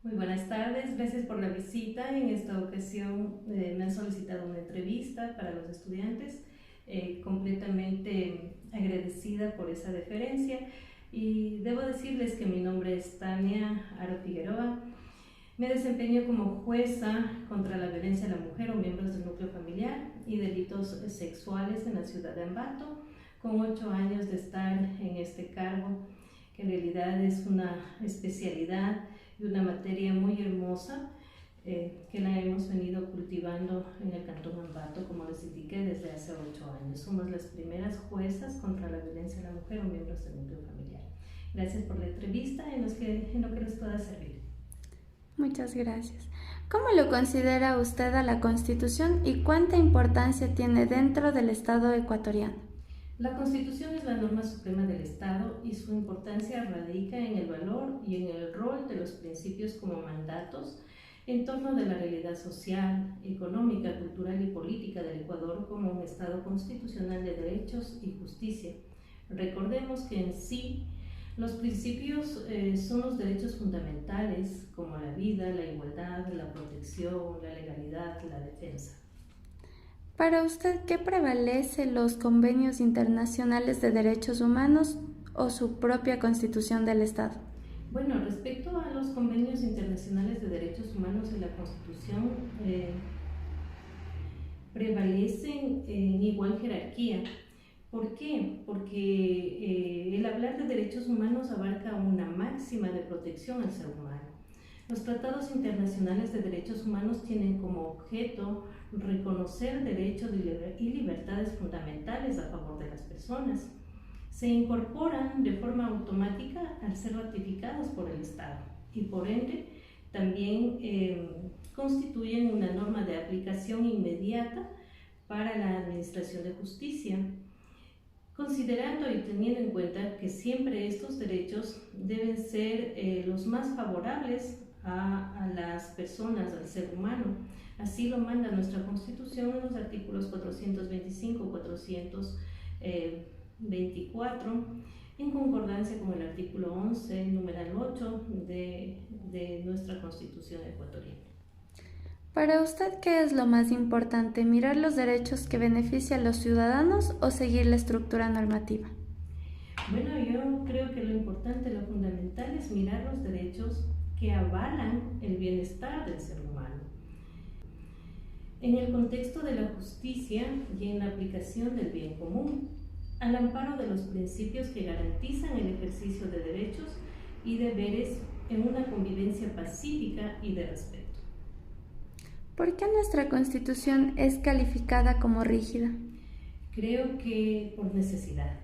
Muy buenas tardes, gracias por la visita. En esta ocasión me han solicitado una entrevista para los estudiantes, completamente agradecida por esa deferencia y debo decirles que mi nombre es Tania Aro Figueroa. Me desempeño como jueza contra la violencia a la mujer o miembros del núcleo familiar y delitos sexuales en la ciudad de Ambato, con 8 años de estar en este cargo, que en realidad es una especialidad y una materia muy hermosa que la hemos venido cultivando en el Cantón Ambato, como les indiqué, desde hace 8 años. Somos las primeras juezas contra la violencia a la mujer o miembros del núcleo familiar. Gracias por la entrevista en lo que les pueda servir. Muchas gracias. ¿Cómo lo considera usted a la Constitución y cuánta importancia tiene dentro del Estado ecuatoriano? La Constitución es la norma suprema del Estado y su importancia radica en el valor y en el rol de los principios como mandatos en torno de la realidad social, económica, cultural y política del Ecuador como un Estado constitucional de derechos y justicia. Recordemos que en sí los principios son los derechos fundamentales como la vida, la igualdad, la protección, la legalidad, la defensa. Para usted, ¿qué prevalece, los convenios internacionales de derechos humanos o su propia Constitución del Estado? Bueno, respecto a los convenios internacionales de derechos humanos y la Constitución, prevalecen en igual jerarquía. ¿Por qué? Porque el hablar de derechos humanos abarca una máxima de protección al ser humano. Los tratados internacionales de derechos humanos tienen como objeto reconocer derechos y libertades fundamentales a favor de las personas. Se incorporan de forma automática al ser ratificados por el Estado y por ende también constituyen una norma de aplicación inmediata para la administración de justicia, considerando y teniendo en cuenta que siempre estos derechos deben ser los más favorables a las personas, al ser humano. Así lo manda nuestra Constitución en los artículos 425, 424, en concordancia con el artículo 11, numeral 8 de nuestra Constitución ecuatoriana. Para usted, ¿qué es lo más importante? ¿Mirar los derechos que benefician a los ciudadanos o seguir la estructura normativa? Bueno, yo creo que lo importante, lo fundamental es mirar los derechos que avalan el bienestar del ser humano. En el contexto de la justicia y en la aplicación del bien común, al amparo de los principios que garantizan el ejercicio de derechos y deberes en una convivencia pacífica y de respeto. ¿Por qué nuestra Constitución es calificada como rígida? Creo que por necesidad.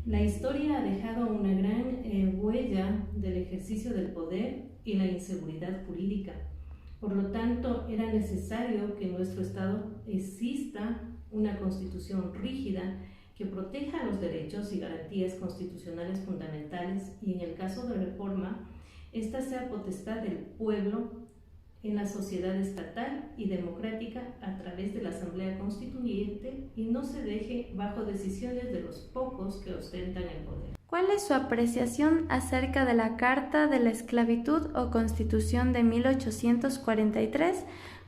La historia ha dejado una gran huella del ejercicio del poder y la inseguridad jurídica. Por lo tanto, era necesario que en nuestro Estado exista una Constitución rígida que proteja los derechos y garantías constitucionales fundamentales y, en el caso de reforma, esta sea potestad del pueblo en la sociedad estatal y democrática a través de la Asamblea Constituyente y no se deje bajo decisiones de los pocos que ostentan el poder. ¿Cuál es su apreciación acerca de la Carta de la Esclavitud o Constitución de 1843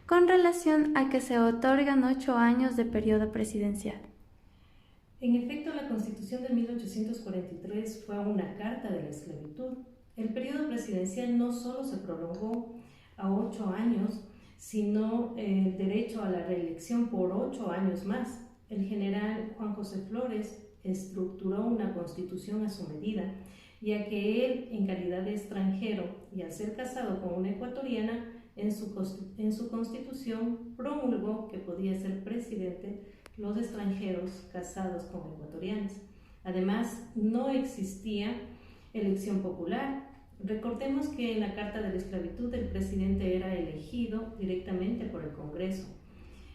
con relación a que se otorgan 8 años de periodo presidencial? En efecto, la Constitución de 1843 fue una carta de la esclavitud. El periodo presidencial no solo se prolongó a 8 años, sino el derecho a la reelección por 8 años más. El general Juan José Flores estructuró una constitución a su medida, ya que él, en calidad de extranjero y al ser casado con una ecuatoriana, en su constitución promulgó que podía ser presidente los extranjeros casados con ecuatorianos. Además, no existía elección popular. Recordemos que en la Carta de la Esclavitud el presidente era elegido directamente por el Congreso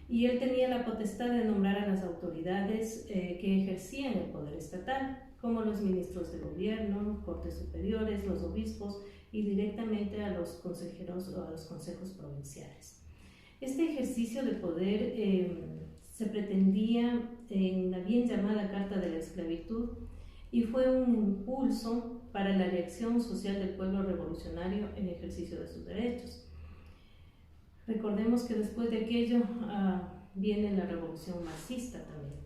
y él tenía la potestad de nombrar a las autoridades que ejercían el poder estatal, como los ministros de gobierno, cortes superiores, los obispos y directamente a los consejeros o a los consejos provinciales. Este ejercicio de poder se pretendía en la bien llamada Carta de la Esclavitud y fue un impulso para la reacción social del pueblo revolucionario en ejercicio de sus derechos. Recordemos que después de aquello viene la revolución marxista también.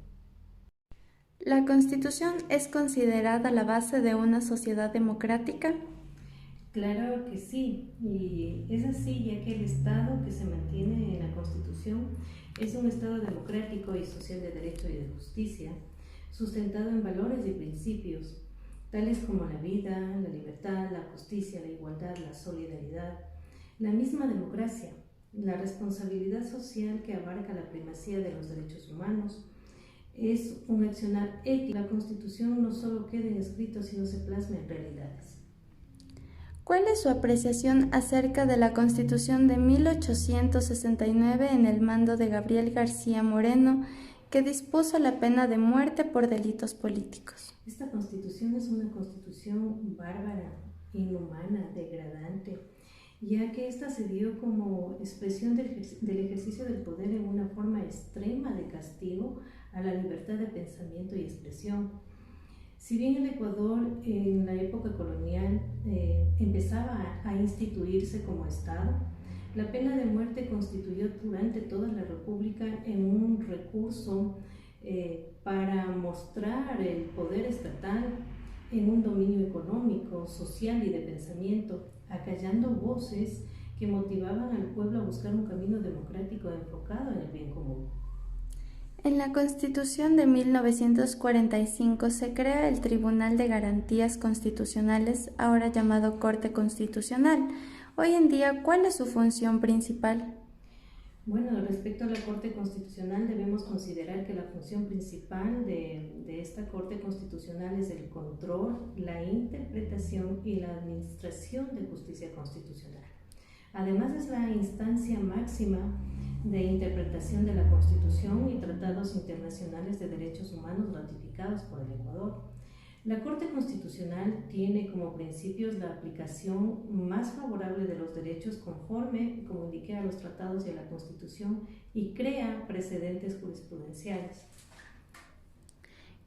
¿La Constitución es considerada la base de una sociedad democrática? Claro que sí, y es así ya que el Estado que se mantiene en la Constitución es un Estado democrático y social de derecho y de justicia, sustentado en valores y principios, tales como la vida, la libertad, la justicia, la igualdad, la solidaridad, la misma democracia, la responsabilidad social que abarca la primacía de los derechos humanos. Es un accionar ético. La Constitución no solo queda en escrito, sino se plasma en realidades. ¿Cuál es su apreciación acerca de la Constitución de 1869 en el mando de Gabriel García Moreno, que dispuso la pena de muerte por delitos políticos? Esta Constitución es una Constitución bárbara, inhumana, degradante, ya que esta se dio como expresión del ejercicio del poder en una forma extrema de castigo a la libertad de pensamiento y expresión. Si bien el Ecuador en la época colonial empezaba a instituirse como Estado, la pena de muerte constituyó durante toda la República en un recurso para mostrar el poder estatal en un dominio económico, social y de pensamiento, acallando voces que motivaban al pueblo a buscar un camino democrático enfocado en el bien común. En la Constitución de 1945 se crea el Tribunal de Garantías Constitucionales, ahora llamado Corte Constitucional. Hoy en día, ¿cuál es su función principal? Bueno, respecto a la Corte Constitucional, debemos considerar que la función principal de esta Corte Constitucional es el control, la interpretación y la administración de justicia constitucional. Además, es la instancia máxima de interpretación de la Constitución y tratados internacionales de derechos humanos ratificados por el Ecuador. La Corte Constitucional tiene como principios la aplicación más favorable de los derechos conforme, como indiqué, a los tratados y a la Constitución, y crea precedentes jurisprudenciales.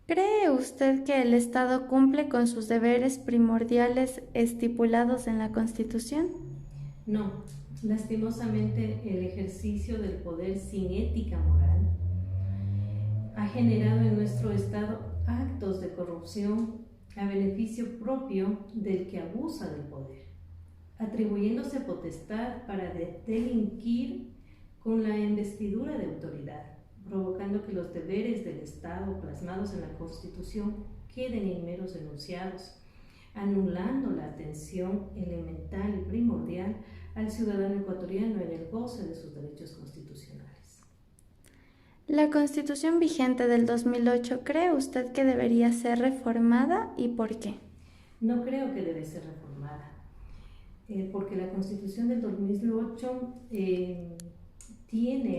¿Cree usted que el Estado cumple con sus deberes primordiales estipulados en la Constitución? No, lastimosamente el ejercicio del poder sin ética moral ha generado en nuestro Estado actos de corrupción a beneficio propio del que abusa del poder, atribuyéndose potestad para delinquir con la investidura de autoridad, provocando que los deberes del Estado plasmados en la Constitución queden en meros enunciados, anulando la atención elemental y primordial al ciudadano ecuatoriano en el goce de sus derechos constitucionales. ¿La Constitución vigente del 2008 cree usted que debería ser reformada y por qué? No creo que debe ser reformada, porque la Constitución del 2008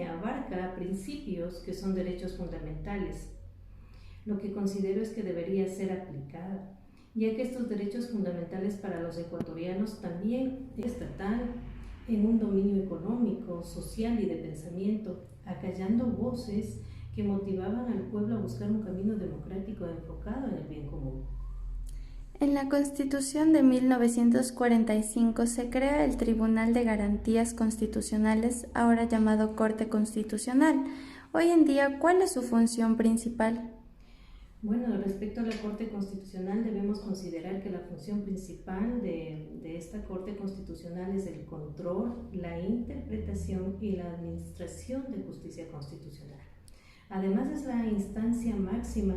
abarca principios que son derechos fundamentales. Lo que considero es que debería ser aplicada, ya que estos derechos fundamentales para los ecuatorianos también es estatal en un dominio económico, social y de pensamiento, acallando voces que motivaban al pueblo a buscar un camino democrático enfocado en el bien común. En la Constitución de 1945 se crea el Tribunal de Garantías Constitucionales, ahora llamado Corte Constitucional. Hoy en día, ¿cuál es su función principal? Bueno, respecto a la Corte Constitucional, debemos considerar que la función principal de esta Corte Constitucional es el control, la interpretación y la administración de justicia constitucional. Además, es la instancia máxima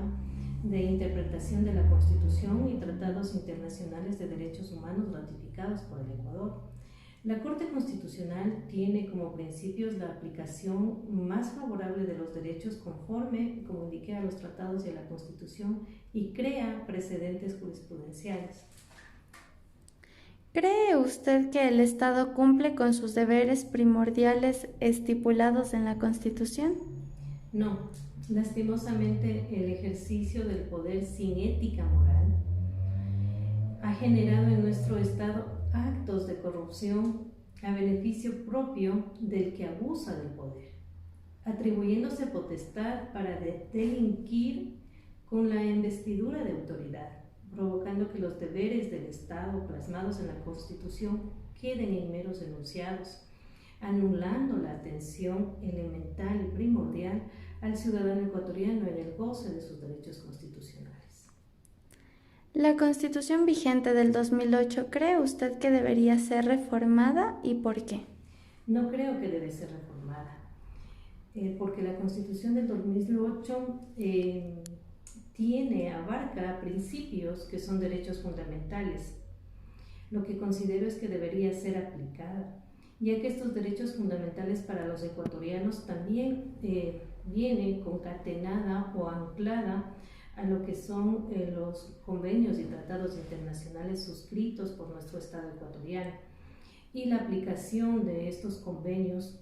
de interpretación de la Constitución y tratados internacionales de derechos humanos ratificados por el Ecuador. La Corte Constitucional tiene como principios la aplicación más favorable de los derechos conforme, como indiqué, a los tratados y a la Constitución, y crea precedentes jurisprudenciales. ¿Cree usted que el Estado cumple con sus deberes primordiales estipulados en la Constitución? No, lastimosamente el ejercicio del poder sin ética moral ha generado en nuestro Estado actos de corrupción a beneficio propio del que abusa del poder, atribuyéndose potestad para delinquir con la investidura de autoridad, provocando que los deberes del Estado plasmados en la Constitución queden en meros enunciados, anulando la atención elemental y primordial al ciudadano ecuatoriano en el goce de sus derechos constitucionales. La Constitución vigente del 2008, ¿cree usted que debería ser reformada y por qué? No creo que debe ser reformada, porque la Constitución del 2008 abarca principios que son derechos fundamentales. Lo que considero es que debería ser aplicada, ya que estos derechos fundamentales para los ecuatorianos también viene concatenada o anclada a lo que son los convenios y tratados internacionales suscritos por nuestro Estado ecuatoriano, y la aplicación de estos convenios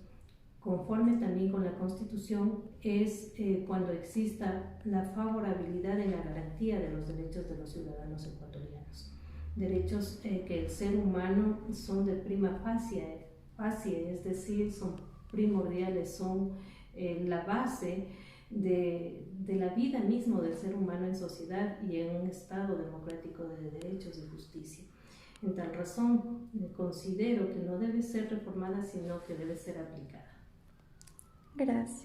conforme también con la Constitución es cuando exista la favorabilidad en la garantía de los derechos de los ciudadanos ecuatorianos, derechos que el ser humano son de prima facie, es decir, son primordiales, son la base de la vida misma del ser humano en sociedad y en un Estado democrático de derechos y justicia. En tal razón, considero que no debe ser reformada, sino que debe ser aplicada. Gracias.